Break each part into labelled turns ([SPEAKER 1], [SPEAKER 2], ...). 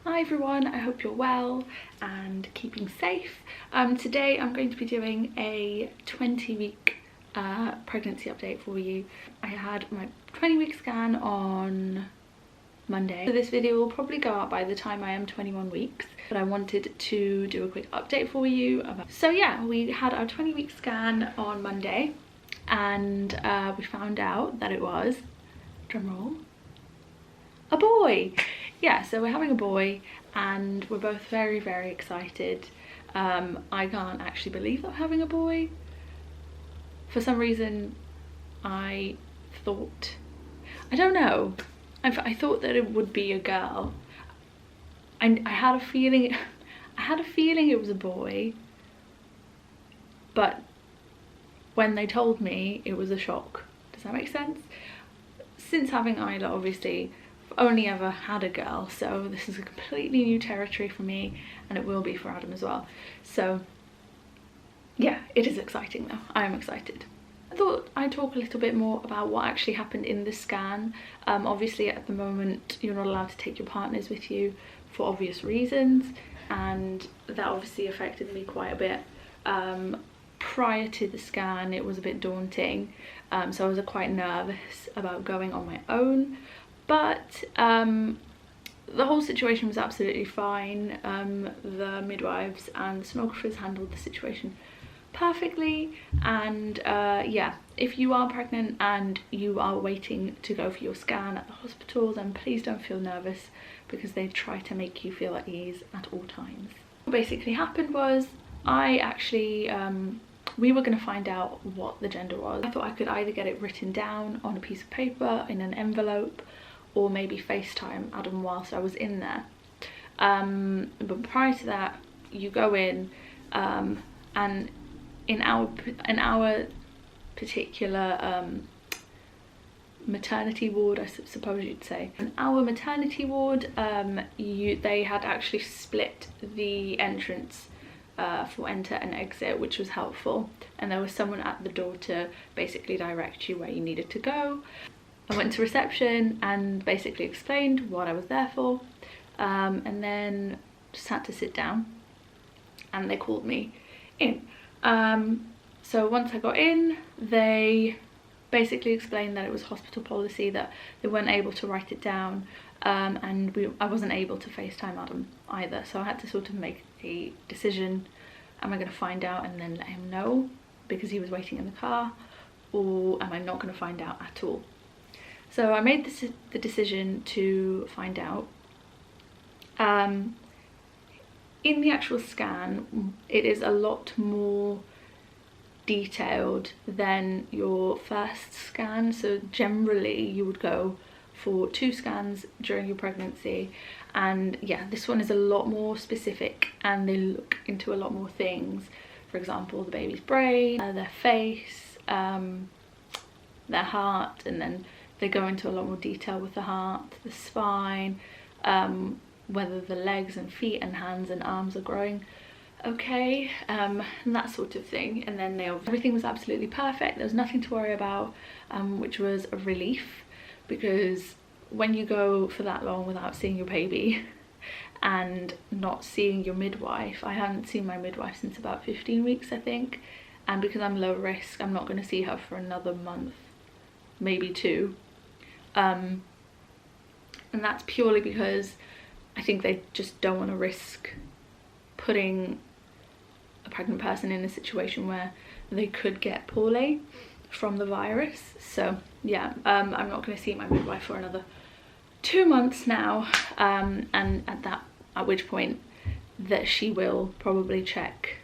[SPEAKER 1] Hi everyone, I hope you're well and keeping safe. Today I'm going to be doing a 20-week pregnancy update for you. I had my 20-week scan on Monday. So this video will probably go out by the time I am 21 weeks, but I wanted to do a quick update for you. So yeah, we had our 20-week scan on Monday and we found out that it was, drumroll, a boy. Yeah, so we're having a boy and we're both very, very excited. I can't actually believe that I'm having a boy. For some reason, I thought, I don't know, I thought that it would be a girl. I had a feeling, it was a boy, but when they told me, it was a shock. Does that make sense? Since having Isla, obviously, I've only ever had a girl, so this is a completely new territory for me, and it will be for Adam as well. So yeah, it is exciting though. I am excited. I thought I'd talk a little bit more about what actually happened in the scan. Obviously at the moment you're not allowed to take your partners with you for obvious reasons, and that obviously affected me quite a bit. Prior to the scan it was a bit daunting, so I was quite nervous about going on my own, but the whole situation was absolutely fine. The midwives and the sonographers handled the situation perfectly, and yeah, if you are pregnant and you are waiting to go for your scan at the hospital, then please don't feel nervous, because they try to make you feel at ease at all times. What basically happened was I actually we were going to find out what the gender was. I thought I could either get it written down on a piece of paper in an envelope, or maybe FaceTime Adam whilst I was in there. But prior to that, you go in, and in our particular maternity ward, I suppose you'd say. In our maternity ward, they had actually split the entrance for enter and exit, which was helpful, and there was someone at the door to basically direct you where you needed to go. I went to reception and basically explained what I was there for, and then just had to sit down, and they called me in. So once I got in, they basically explained that it was hospital policy, that they weren't able to write it down, and I wasn't able to FaceTime Adam either, so I had to sort of make a decision. Am I going to find out and then let him know because he was waiting in the car, or am I not going to find out at all? So I made the decision to find out. In the actual scan, it is a lot more detailed than your first scan. So generally you would go for 2 scans during your pregnancy, and yeah, this one is a lot more specific, and they look into a lot more things. For example, the baby's brain, their face, their heart, and then they go into a lot more detail with the heart, the spine, whether the legs and feet and hands and arms are growing okay, and that sort of thing. And then everything was absolutely perfect. There was nothing to worry about, which was a relief, because when you go for that long without seeing your baby and not seeing your midwife, I haven't seen my midwife since about 15 weeks I think, and because I'm low risk, I'm not going to see her for another month, maybe 2. And that's purely because I think they just don't want to risk putting a pregnant person in a situation where they could get poorly from the virus. So yeah, I'm not going to see my midwife for another 2 months now, and at which point that she will probably check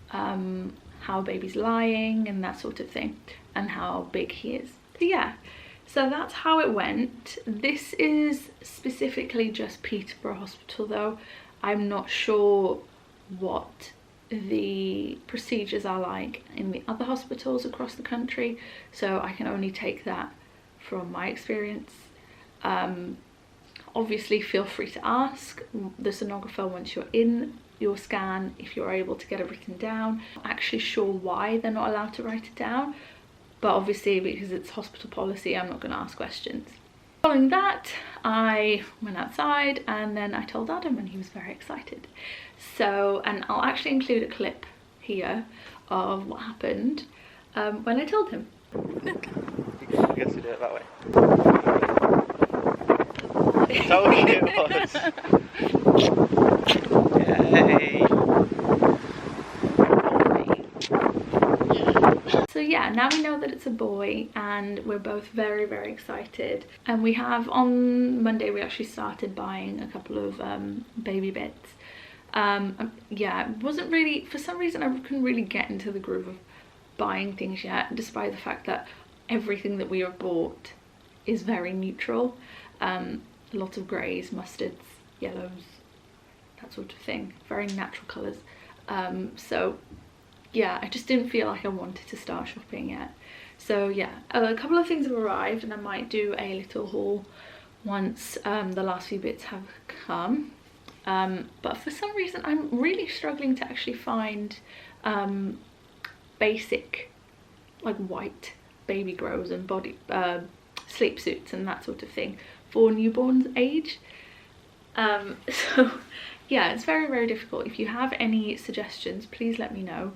[SPEAKER 1] how baby's lying and that sort of thing, and how big he is. So yeah, so that's how it went. This is specifically just Peterborough Hospital though. I'm not sure what the procedures are like in the other hospitals across the country, so I can only take that from my experience. Obviously feel free to ask the sonographer once you're in your scan if you're able to get it written down. I'm not actually sure why they're not allowed to write it down, but obviously because it's hospital policy, I'm not going to ask questions. Following that, I went outside and then I told Adam and he was very excited. So, and I'll actually include a clip here of what happened when I told him.
[SPEAKER 2] I guess you do it that way. Told you it was. Yay.
[SPEAKER 1] So yeah, now we know that it's a boy and we're both very, very excited. And we have, on Monday, we actually started buying a couple of baby bits. Yeah, it wasn't really, for some reason I couldn't really get into the groove of buying things yet, despite the fact that everything that we have bought is very neutral. A lot of greys, mustards, yellows, that sort of thing, very natural colours. So yeah, I just didn't feel like I wanted to start shopping yet. So yeah, a couple of things have arrived and I might do a little haul once the last few bits have come. But for some reason I'm really struggling to actually find basic, like, white baby grows and body sleep suits and that sort of thing for newborns age. So yeah, it's very, very difficult. If you have any suggestions, please let me know,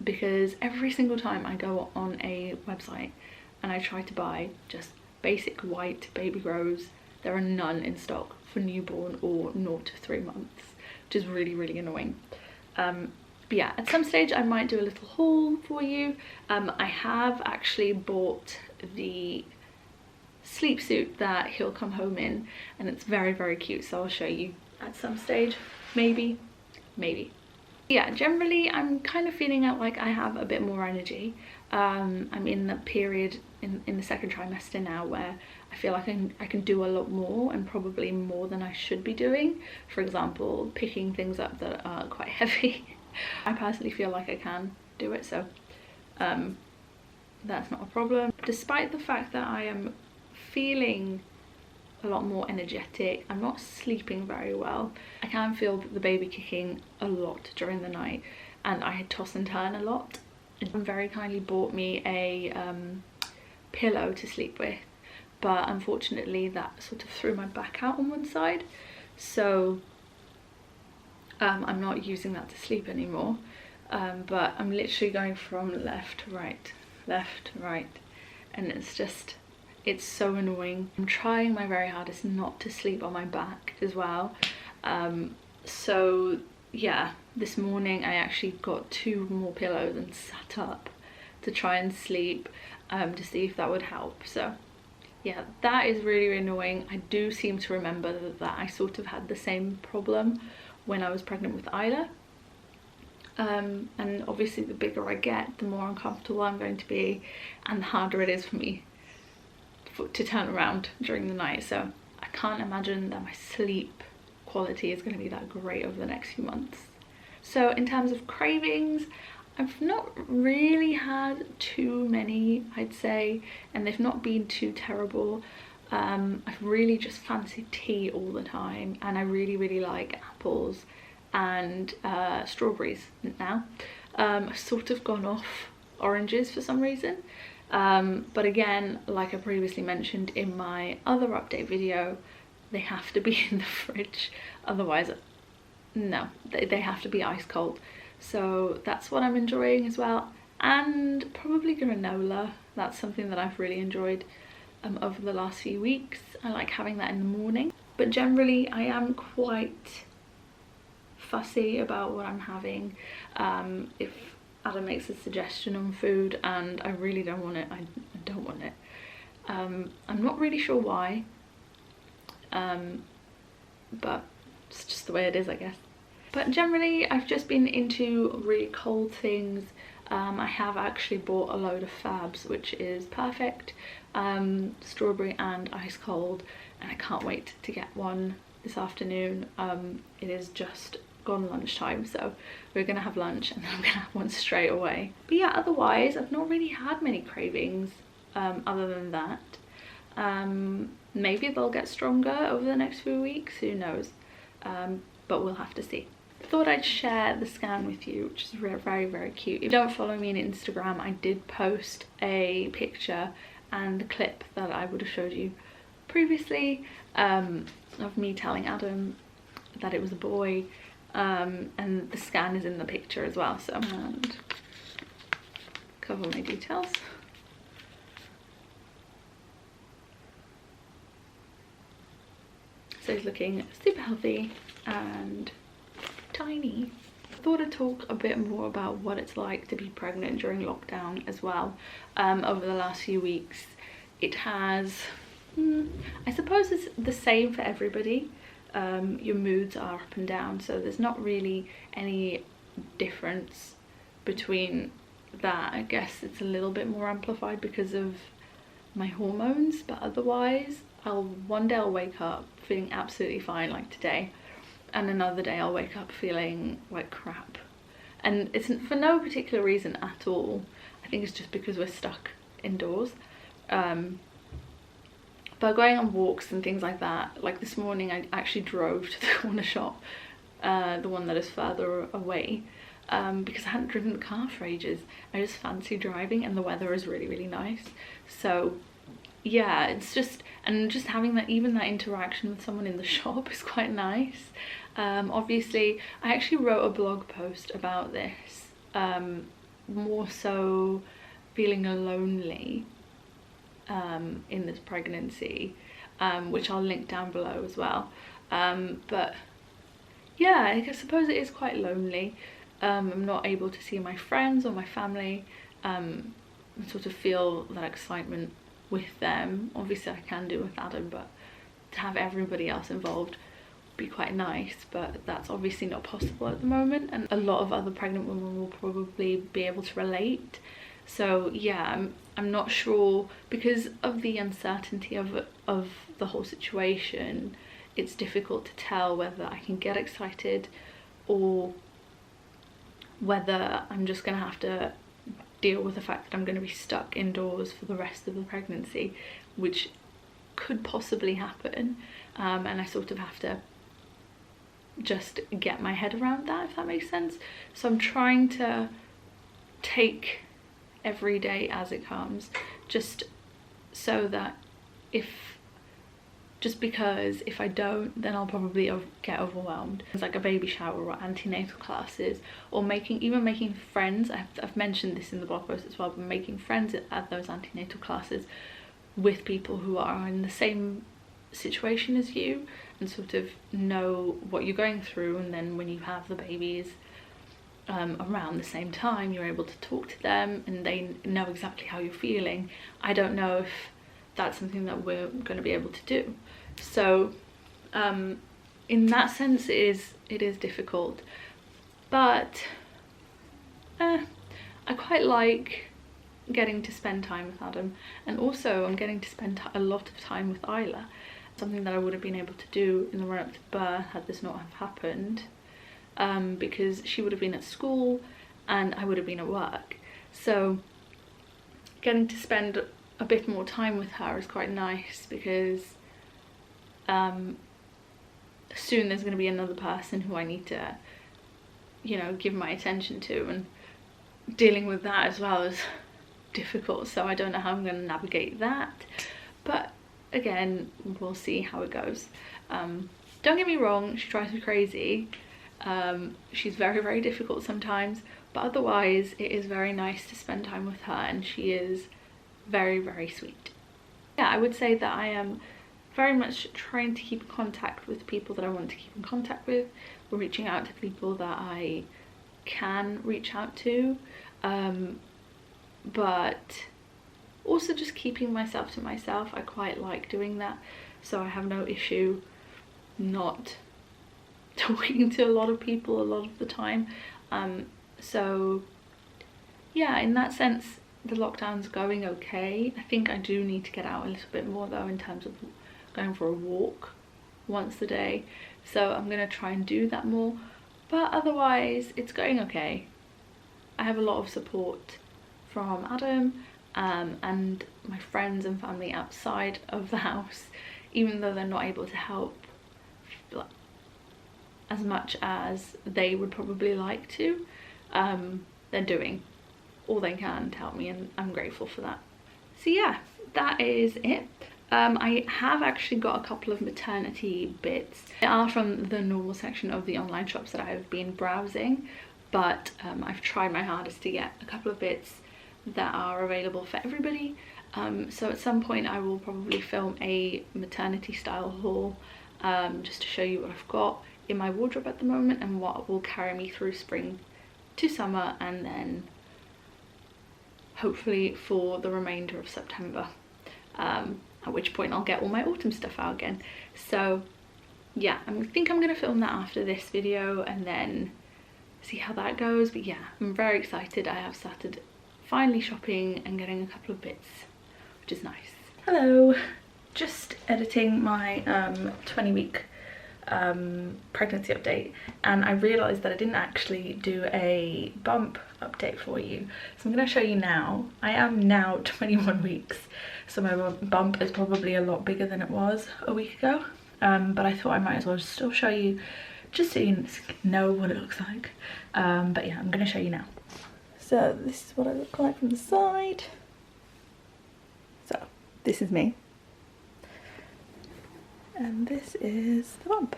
[SPEAKER 1] because every single time I go on a website and I try to buy just basic white baby grows, there are none in stock for newborn or 0 to 3 months, which is really, really annoying. But yeah, at some stage I might do a little haul for you. I have actually bought the sleep suit that he'll come home in and it's very, very cute, so I'll show you at some stage, maybe. Yeah, generally I'm kind of feeling like I have a bit more energy. I'm in the period in the second trimester now where I feel like I can do a lot more, and probably more than I should be doing. For example, picking things up that are quite heavy. I personally feel like I can do it, so that's not a problem. Despite the fact that I am feeling a lot more energetic, I'm not sleeping very well. I can feel the baby kicking a lot during the night and I toss and turn a lot. And very kindly bought me a pillow to sleep with, but unfortunately that sort of threw my back out on one side, so I'm not using that to sleep anymore. But I'm literally going from left to right, and it's so annoying. I'm trying my very hardest not to sleep on my back as well. So yeah, this morning I actually got 2 more pillows and sat up to try and sleep, to see if that would help. So yeah, that is really, really annoying. I do seem to remember that I sort of had the same problem when I was pregnant with Isla. And obviously the bigger I get, the more uncomfortable I'm going to be and the harder it is for me to turn around during the night. So I can't imagine that my sleep quality is going to be that great over the next few months. So in terms of cravings, I've not really had too many, I'd say, and they've not been too terrible. I've really just fancied tea all the time, and I really, really like apples and strawberries now. I've sort of gone off oranges for some reason. But again, like I previously mentioned in my other update video, they have to be in the fridge, otherwise no, they have to be ice cold. So that's what I'm enjoying as well, and probably granola. That's something that I've really enjoyed over the last few weeks. I like having that in the morning, but generally I am quite fussy about what I'm having. If Adam makes a suggestion on food and I really don't want it, I don't want it. I'm not really sure why, but it's just the way it is, I guess. But generally I've just been into really cold things. I have actually bought a load of Fabs, which is perfect, strawberry and ice cold, and I can't wait to get one this afternoon. It is just gone lunchtime, so we're gonna have lunch and then I'm gonna have one straight away. But yeah, otherwise I've not really had many cravings other than that. Maybe they'll get stronger over the next few weeks, who knows, but we'll have to see. I thought I'd share the scan with you, which is very, very cute. If you don't follow me on Instagram, I did post a picture and the clip that I would have showed you previously, of me telling Adam that it was a boy, and the scan is in the picture as well, so, and cover my details. So he's looking super healthy and tiny. I thought I'd talk a bit more about what it's like to be pregnant during lockdown as well. Over the last few weeks, it has, I suppose it's the same for everybody. Your moods are up and down, so there's not really any difference between that. I guess it's a little bit more amplified because of my hormones, but otherwise one day I'll wake up feeling absolutely fine, like today, and another day I'll wake up feeling like crap, and it's for no particular reason at all. I think it's just because we're stuck indoors. But going on walks and things like that, like this morning I actually drove to the corner shop, the one that is further away, because I hadn't driven the car for ages. I just fancy driving, and the weather is really, really nice. So yeah, it's just, and just having that, even that interaction with someone in the shop is quite nice. Obviously I actually wrote a blog post about this, more so feeling lonely in this pregnancy, which I'll link down below as well. But yeah, I suppose it is quite lonely. I'm not able to see my friends or my family, and sort of feel that excitement with them. Obviously I can do with Adam, but to have everybody else involved would be quite nice, but that's obviously not possible at the moment, and a lot of other pregnant women will probably be able to relate. So yeah, I'm not sure, because of the uncertainty of the whole situation. It's difficult to tell whether I can get excited or whether I'm just gonna have to deal with the fact that I'm going to be stuck indoors for the rest of the pregnancy, which could possibly happen, and I sort of have to just get my head around that, if that makes sense. So I'm trying to take every day as it comes, just so that because if I don't, then I'll probably get overwhelmed. It's like a baby shower or antenatal classes, or even making friends. I've mentioned this in the blog post as well, but making friends at those antenatal classes with people who are in the same situation as you and sort of know what you're going through, and then when you have the babies around the same time, you're able to talk to them and they know exactly how you're feeling. I don't know if that's something that we're going to be able to do. So in that sense it is difficult, but I quite like getting to spend time with Adam, and also I'm getting to spend a lot of time with Isla, something that I would have been able to do in the run-up to birth had this not have happened, because she would have been at school and I would have been at work. So getting to spend a bit more time with her is quite nice, because soon there's going to be another person who I need to, you know, give my attention to, and dealing with that as well is difficult. So I don't know how I'm going to navigate that, but again, we'll see how it goes. Don't get me wrong, she drives me crazy. She's very, very difficult sometimes, but otherwise it is very nice to spend time with her, and she is very, very sweet. Yeah, I would say that I am very much trying to keep in contact with people that I want to keep in contact with. We're reaching out to people that I can reach out to, but also just keeping myself to myself. I quite like doing that, so I have no issue not talking to a lot of people a lot of the time. So yeah, in that sense the lockdown's going okay. I think I do need to get out a little bit more though, in terms of going for a walk once a day, so I'm gonna try and do that more, but otherwise it's going okay. I have a lot of support from Adam, and my friends and family outside of the house, even though they're not able to help as much as they would probably like to. They're doing all they can to help me, and I'm grateful for that. So yeah, that is it. I have actually got a couple of maternity bits. They are from the normal section of the online shops that I've been browsing, but I've tried my hardest to get a couple of bits that are available for everybody. So at some point I will probably film a maternity style haul, just to show you what I've got in my wardrobe at the moment and what will carry me through spring to summer, and then hopefully for the remainder of September, at which point I'll get all my autumn stuff out again. So yeah, I think I'm gonna film that after this video and then see how that goes. But yeah, I'm very excited. I have started finally shopping and getting a couple of bits, which is nice. Hello, just editing my 20-week pregnancy update, and I realized that I didn't actually do a bump update for you, so I'm going to show you now. I am now 21 weeks, so my bump is probably a lot bigger than it was a week ago, but I thought I might as well still show you just so you know what it looks like. But yeah, I'm going to show you now. So this is what I look like from the side. So this is me. And this is the bump.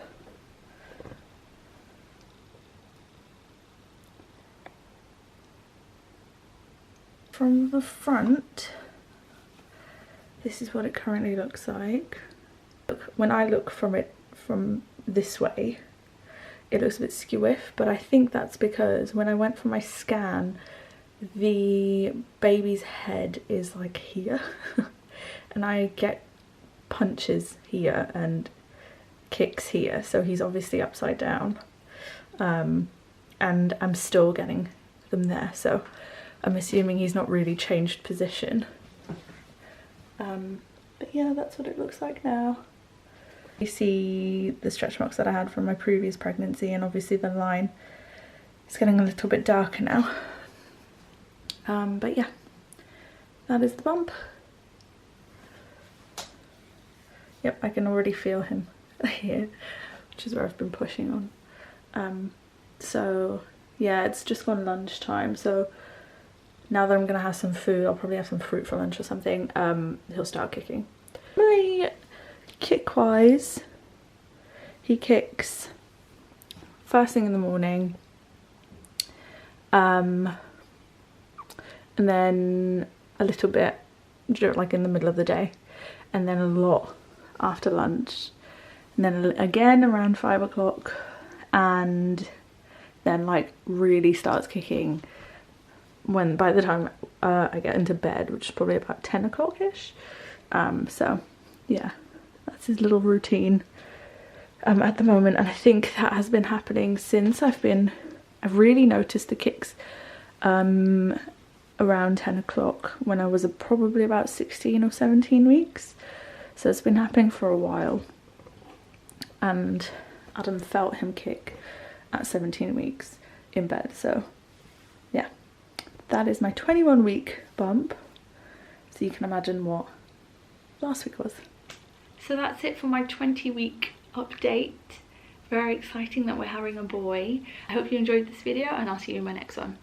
[SPEAKER 1] From the front, this is what it currently looks like. Look, when I look from it from this way, it looks a bit skewiff, but I think that's because when I went for my scan, the baby's head is like here, and I get punches here and kicks here, so he's obviously upside down, and I'm still getting them there, so I'm assuming he's not really changed position. But yeah, that's what it looks like now. You see the stretch marks that I had from my previous pregnancy, and obviously the line is getting a little bit darker now. But yeah, that is the bump. Yep, I can already feel him here, which is where I've been pushing on. So yeah, it's just gone lunchtime, so now that I'm gonna have some food, I'll probably have some fruit for lunch or something, he'll start kicking. Really, kick-wise, he kicks first thing in the morning, and then a little bit like in the middle of the day, and then a lot after lunch, and then again around 5 o'clock, and then like really starts kicking by the time I get into bed, which is probably about 10 o'clock-ish. So yeah, that's his little routine at the moment, and I think that has been happening since I've really noticed the kicks around 10 o'clock when I was probably about 16 or 17 weeks. So it's been happening for a while, and Adam felt him kick at 17 weeks in bed. So yeah, that is my 21-week bump, so you can imagine what last week was. So that's it for my 20-week update. Very exciting that we're having a boy. I hope you enjoyed this video, and I'll see you in my next one.